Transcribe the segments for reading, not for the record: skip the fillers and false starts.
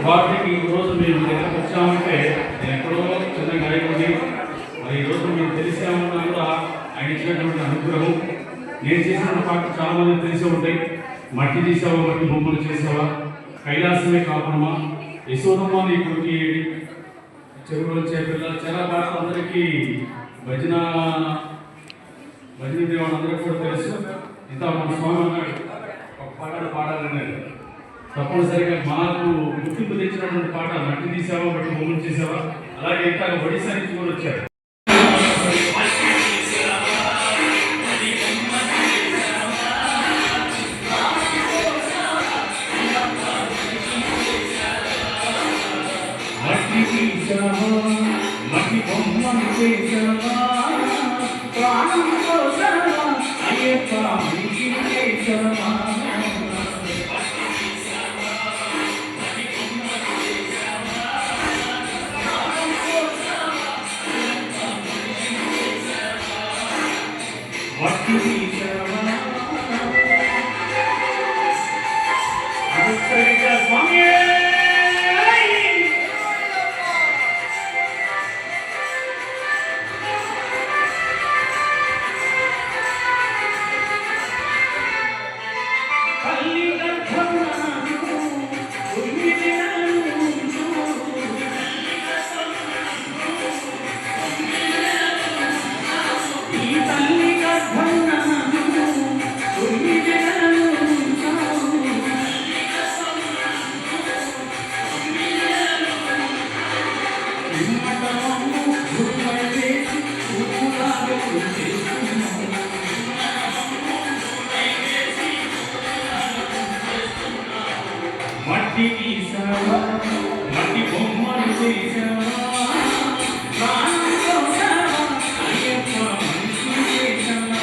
వాటికి ఈరోజు మేము దగ్గరకు వచ్చామంటే నేను ఎక్కడో చిన్న గాయకుడిని మరి ఈరోజు మీకు తెలిసామన్నా కూడా ఆయన ఇచ్చినటువంటి అనుగ్రహం. నేను చేసిన పాట చాలా మంది తెలిసే ఉంటాయి. మట్టి తీసావా, మట్టి బొమ్మలు చేసావా, కైలాసమే కాపురమా, యశోదమ్మ నీ కొడుకు చెరువులు చేపిల్ల, చాలా పాటలు అందరికీ భజన దేవుడు కూడా తెలుసు. ఇంత మన స్వామి అన్నాడు ఒక పాటలు పాడాలన్నాడు. తప్పనిసరిగా మాకు గుర్తింపు తెచ్చినటువంటి పాట మట్టి తీసావా, మట్టి బొమ్మలు చేసావా. అలాగే ఇంకా ఒడిశా నుంచి కూడా వచ్చారు. మట్టి బొమ్మలు చేసావా, ప్రాణం కోసమా, అయ్యప్ప చేసావా. మట్టి తీసావా, మట్టి బొమ్మలు చేసావా, ప్రాణం కోసమా, అయ్యప్ప మనిషి చేసావా.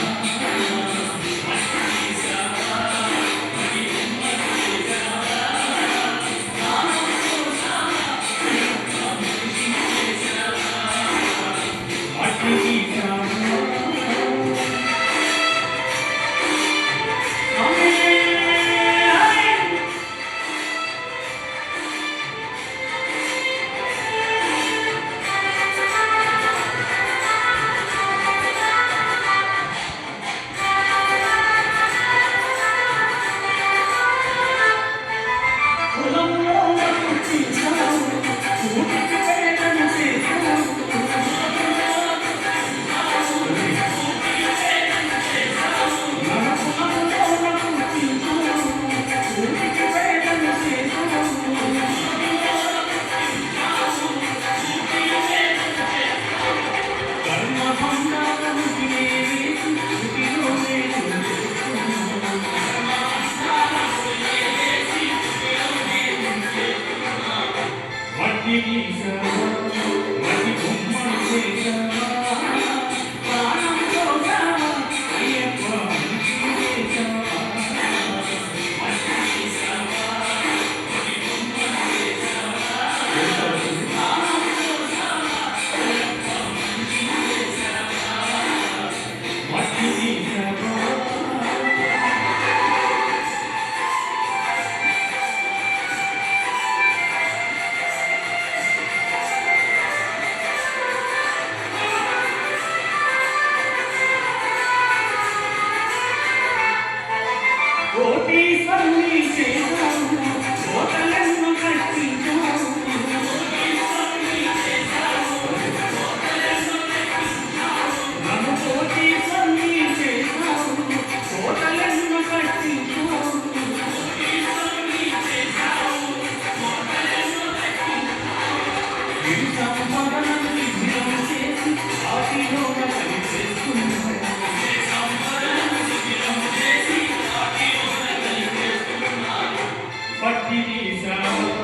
మట్టి తీసావా, మట్టి బొమ్మలు చేసావా, ప్రాణం కోసమా, అయ్యప్ప మనిషి చేసావా. మట్టి తీసావా. Patti di